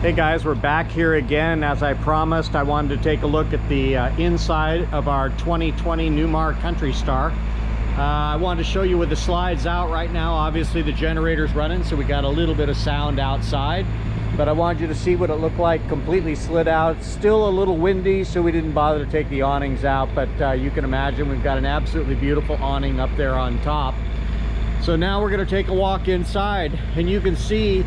Hey guys, we're back here again. As I promised, I wanted to take a look at the inside of our 2020 Newmar Kountry Star. I wanted to show you with the slides out right now. Obviously the generator's running, so we got a little bit of sound outside, but I wanted you to see what it looked like completely slid out. Still a little windy, so we didn't bother to take the awnings out, but you can imagine we've got an absolutely beautiful awning up there on top. So now we're going to take a walk inside, and you can see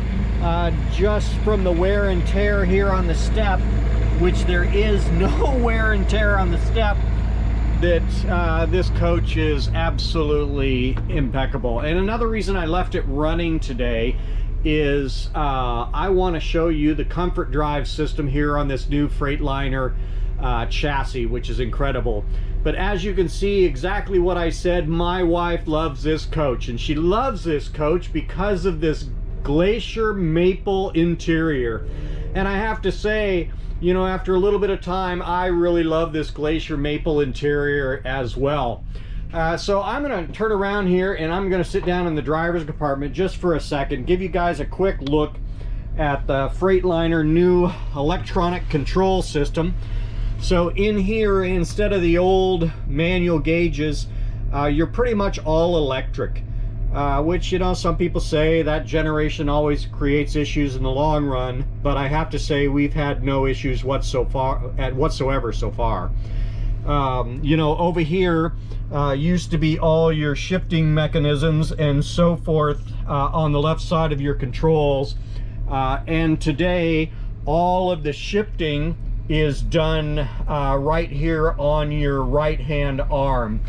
just from the wear and tear here on the step, which there is no wear and tear on the step, that this coach is absolutely impeccable. And another reason I left it running today is I want to show you the comfort drive system here on this new Freightliner chassis, which is incredible. But as you can see, exactly what I said, my wife loves this coach, and she loves this coach because of this glacier maple interior. And I have to say, you know, after a little bit of time, I really love this glacier maple interior as well. So I'm going to turn around here and I'm going to sit down in the driver's compartment just for a second, give you guys a quick look at the Freightliner new electronic control system. So in here, instead of the old manual gauges, you're pretty much all electric, which, you know, some people say that generation always creates issues in the long run, but I have to say we've had no issues whatsoever so far. You know, over here used to be all your shifting mechanisms and so forth on the left side of your controls, and today all of the shifting is done right here on your right hand arm.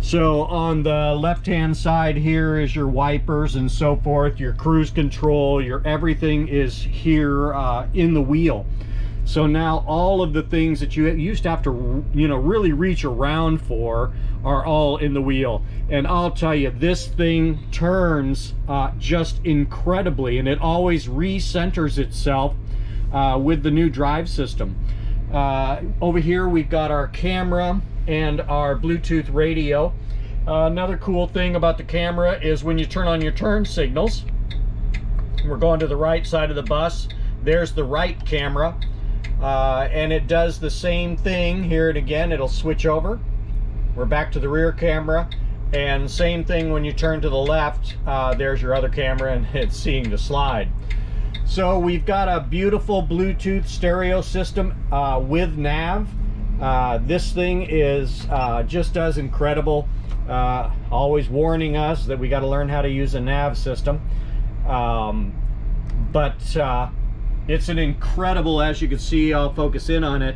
So on the left hand side here is your wipers and so forth, your cruise control, your everything is here in the wheel. So now all of the things that you used to have to, you know, really reach around for are all in the wheel. And I'll tell you, this thing turns just incredibly, and it always recenters itself with the new drive system. Over here we've got our camera and our Bluetooth radio. Another cool thing about the camera is when you turn on your turn signals, we're going to the right side of the bus, there's the right camera, and it does the same thing. Hear it again, it'll switch over, we're back to the rear camera, and same thing when you turn to the left, there's your other camera and it's seeing the slide. So we've got a beautiful Bluetooth stereo system with nav. This thing is just does incredible, always warning us that we got to learn how to use a nav system, but it's an incredible, as you can see, I'll focus in on it,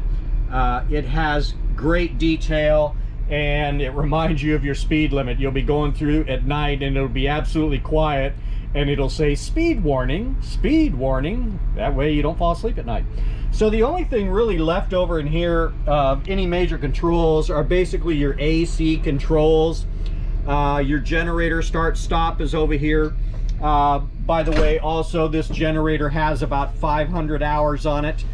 it has great detail, and it reminds you of your speed limit. You'll be going through at night and it'll be absolutely quiet, and it'll say speed warning, that way you don't fall asleep at night. So the only thing really left over in here of any major controls are basically your AC controls. Your generator start stop is over here. By the way, also this generator has about 500 hours on it,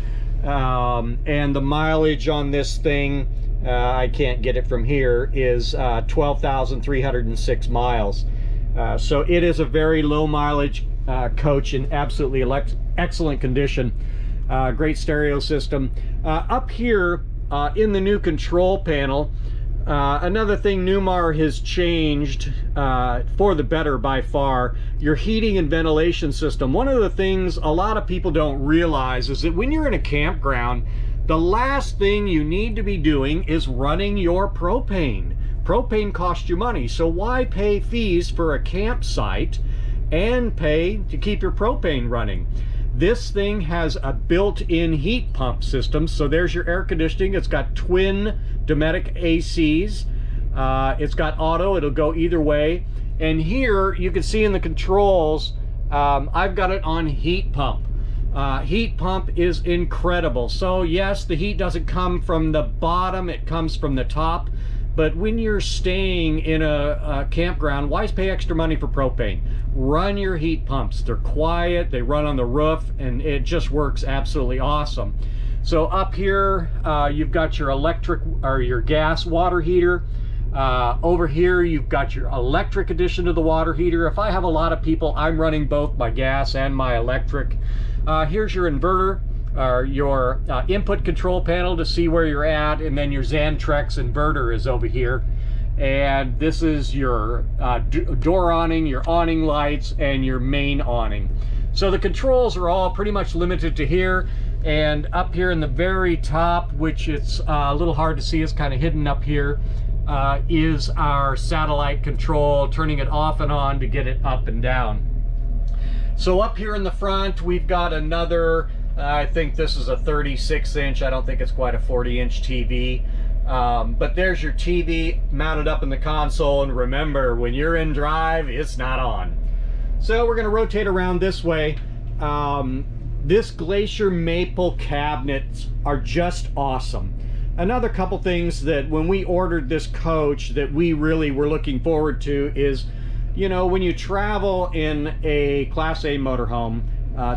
and the mileage on this thing, I can't get it from here, is 12,306 miles. So it is a very low mileage coach in absolutely excellent condition. Great stereo system. Up here in the new control panel, another thing Newmar has changed for the better by far, your heating and ventilation system. One of the things a lot of people don't realize is that when you're in a campground, the last thing you need to be doing is running your propane. Propane costs you money, so why pay fees for a campsite and pay to keep your propane running? This thing has a built-in heat pump system, so there's your air conditioning. It's got twin Dometic ACs. It's got auto, it'll go either way. And here you can see in the controls, I've got it on heat pump. Heat pump is incredible. So yes, the heat doesn't come from the bottom, it comes from the top. But when you're staying in a campground, why pay extra money for propane? Run your heat pumps. They're quiet, they run on the roof, and it just works absolutely awesome. So up here, you've got your electric or your gas water heater. Over here, you've got your electric addition to the water heater. If I have a lot of people, I'm running both my gas and my electric. Here's your inverter. your input control panel to see where you're at, and then your Xantrex inverter is over here. And this is your door awning, your awning lights, and your main awning. So the controls are all pretty much limited to here. And up here in the very top, which it's a little hard to see, it's kind of hidden up here, is our satellite control, turning it off and on to get it up and down. So up here in the front, we've got another, I think this is a 36-inch, I don't think it's quite a 40-inch TV. But there's your TV mounted up in the console, and remember, when you're in drive, it's not on. So we're going to rotate around this way. This Glacier maple cabinets are just awesome. Another couple things that when we ordered this coach that we really were looking forward to is, you know, when you travel in a Class A motorhome,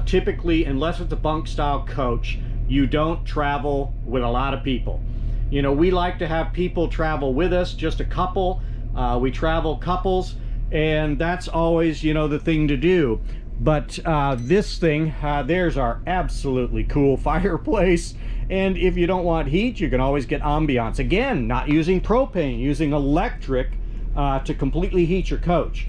typically, unless it's a bunk style coach, you don't travel with a lot of people. You know, we like to have people travel with us, just a couple. We travel couples, and that's always, you know, the thing to do. But this thing, there's our absolutely cool fireplace. And if you don't want heat, you can always get ambiance. Again, not using propane, using electric to completely heat your coach.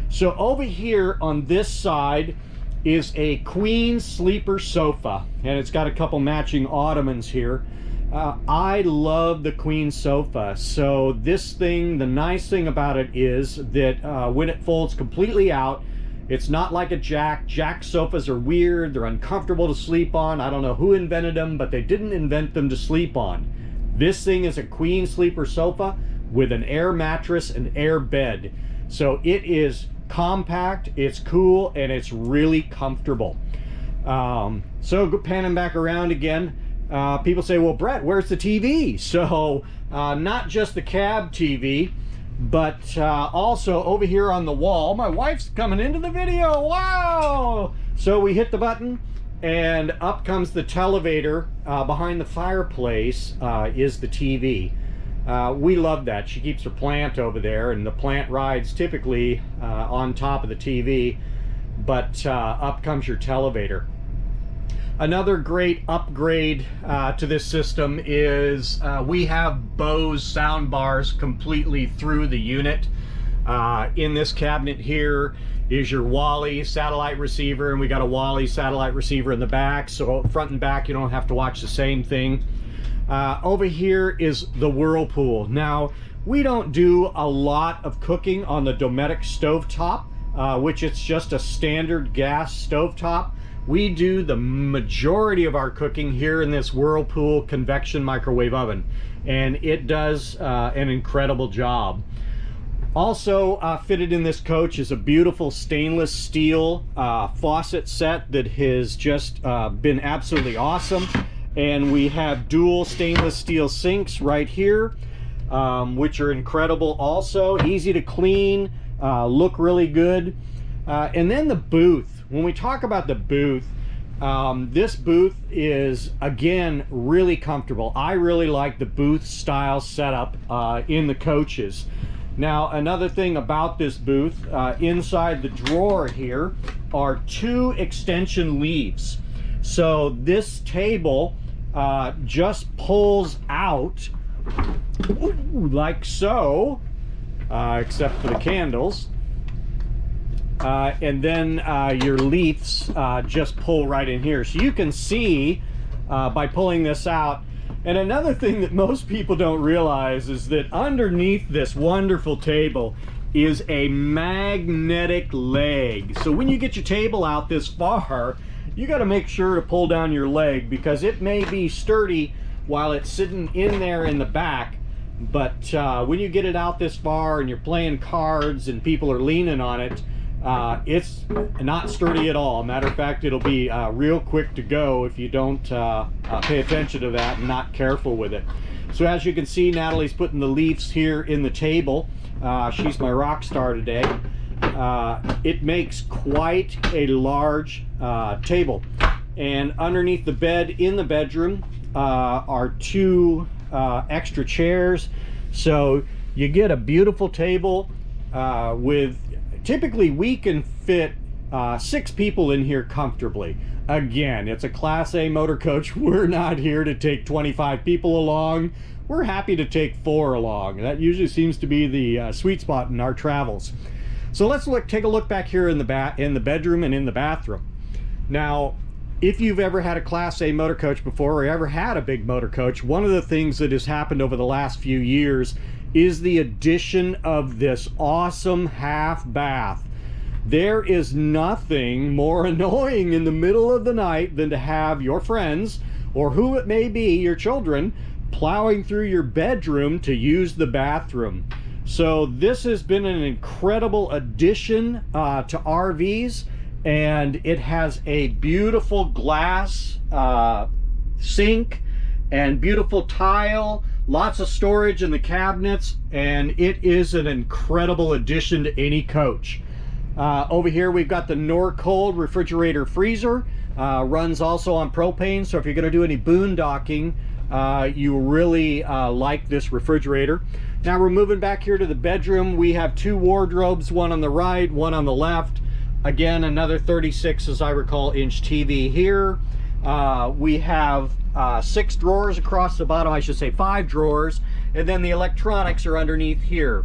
So over here on this side is a queen sleeper sofa, and it's got a couple matching ottomans here. I love the queen sofa. So this thing, the nice thing about it is that when it folds completely out, it's not like a jack. Jack sofas are weird, they're uncomfortable to sleep on. I don't know who invented them, but they didn't invent them to sleep on. This thing is a queen sleeper sofa with an air mattress and air bed. So it is compact, it's cool, and it's really comfortable. So panning back around again, people say, well, Brett, where's the TV? So not just the cab TV, but also over here on the wall. My wife's coming into the video. Wow! So we hit the button and up comes the televator. Behind the fireplace is the TV. We love that. She keeps her plant over there, and the plant rides typically on top of the TV, but up comes your televator. Another great upgrade to this system is we have Bose sound bars completely through the unit. In this cabinet here is your Wally satellite receiver, and we got a Wally satellite receiver in the back, so front and back you don't have to watch the same thing. Over here is the Whirlpool. Now, we don't do a lot of cooking on the Dometic stovetop, which it's just a standard gas stovetop. We do the majority of our cooking here in this Whirlpool convection microwave oven, and it does an incredible job. Also fitted in this coach is a beautiful stainless steel faucet set that has just been absolutely awesome. And we have dual stainless steel sinks right here, which are incredible also. Easy to clean, look really good. And then the booth. When we talk about the booth, this booth is, again, really comfortable. I really like the booth style setup in the coaches. Now, another thing about this booth, inside the drawer here are two extension leaves. So this table just pulls out like so, except for the candles. And then your leaves just pull right in here. So you can see by pulling this out. And another thing that most people don't realize is that underneath this wonderful table is a magnetic leg. So when you get your table out this far, you got to make sure to pull down your leg, because it may be sturdy while it's sitting in there in the back. But when you get it out this far and you're playing cards and people are leaning on it, it's not sturdy at all. Matter of fact, it'll be real quick to go if you don't pay attention to that and not careful with it. So as you can see, Natalie's putting the leaves here in the table. She's my rock star today. It makes quite a large table. And underneath the bed in the bedroom are two extra chairs. So you get a beautiful table with, typically we can fit 6 people in here comfortably. Again, it's a Class A motor coach. We're not here to take 25 people along. We're happy to take 4 along. That usually seems to be the sweet spot in our travels. So let's take a look back here in the bedroom and in the bathroom. Now, if you've ever had a Class A motor coach before, or ever had a big motor coach, one of the things that has happened over the last few years is the addition of this awesome half bath. There is nothing more annoying in the middle of the night than to have your friends, or who it may be, your children, plowing through your bedroom to use the bathroom. So this has been an incredible addition to RVs, and it has a beautiful glass sink and beautiful tile, lots of storage in the cabinets, and it is an incredible addition to any coach. Over here we've got the Norcold refrigerator freezer. Runs also on propane, so if you're going to do any boondocking, you really like this refrigerator. Now we're moving back here to the bedroom. We have 2 wardrobes, one on the right, one on the left. Again, another 36, as I recall, inch TV here. We have 6 drawers across the bottom, I should say 5 drawers, and then the electronics are underneath here.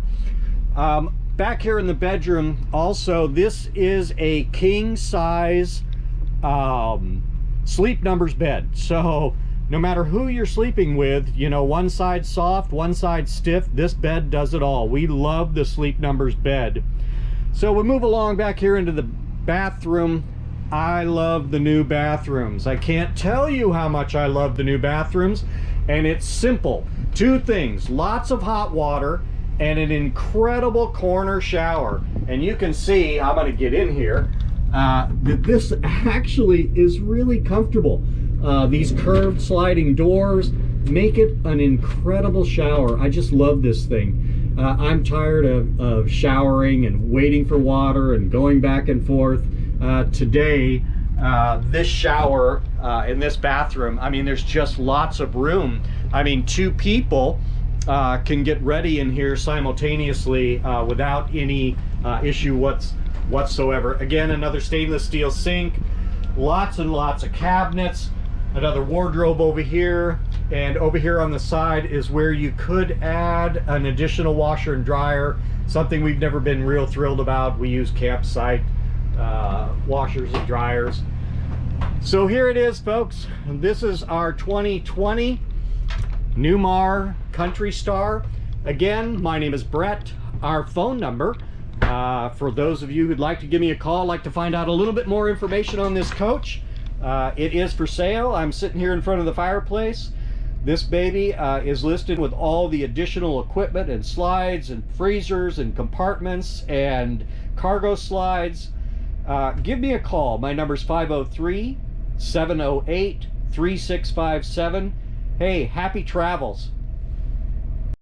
Back here in the bedroom, also, this is a king size sleep numbers bed. So no matter who you're sleeping with, you know, one side soft, one side stiff, this bed does it all. We love the sleep numbers bed. So we move along back here into the bathroom. I love the new bathrooms. I can't tell you how much I love the new bathrooms, and it's simple. 2 things: lots of hot water and an incredible corner shower. And you can see, I'm going to get in here, that this actually is really comfortable. These curved sliding doors make it an incredible shower. I just love this thing. I'm tired of showering and waiting for water and going back and forth. Today, this shower in this bathroom, I mean, there's just lots of room. I mean, 2 people can get ready in here simultaneously without any issue whatsoever. Again, another stainless steel sink, lots and lots of cabinets, another wardrobe over here, and over here on the side is where you could add an additional washer and dryer, something we've never been real thrilled about. We use campsite washers and dryers. So here it is, folks. This is our 2020 Newmar Kountry Star. Again, my name is Brett. Our phone number, for those of you who'd like to give me a call, like to find out a little bit more information on this coach, it is for sale. I'm sitting here in front of the fireplace. This baby is listed with all the additional equipment and slides and freezers and compartments and cargo slides. Give me a call. My number is 503-708-3657. Hey, happy travels.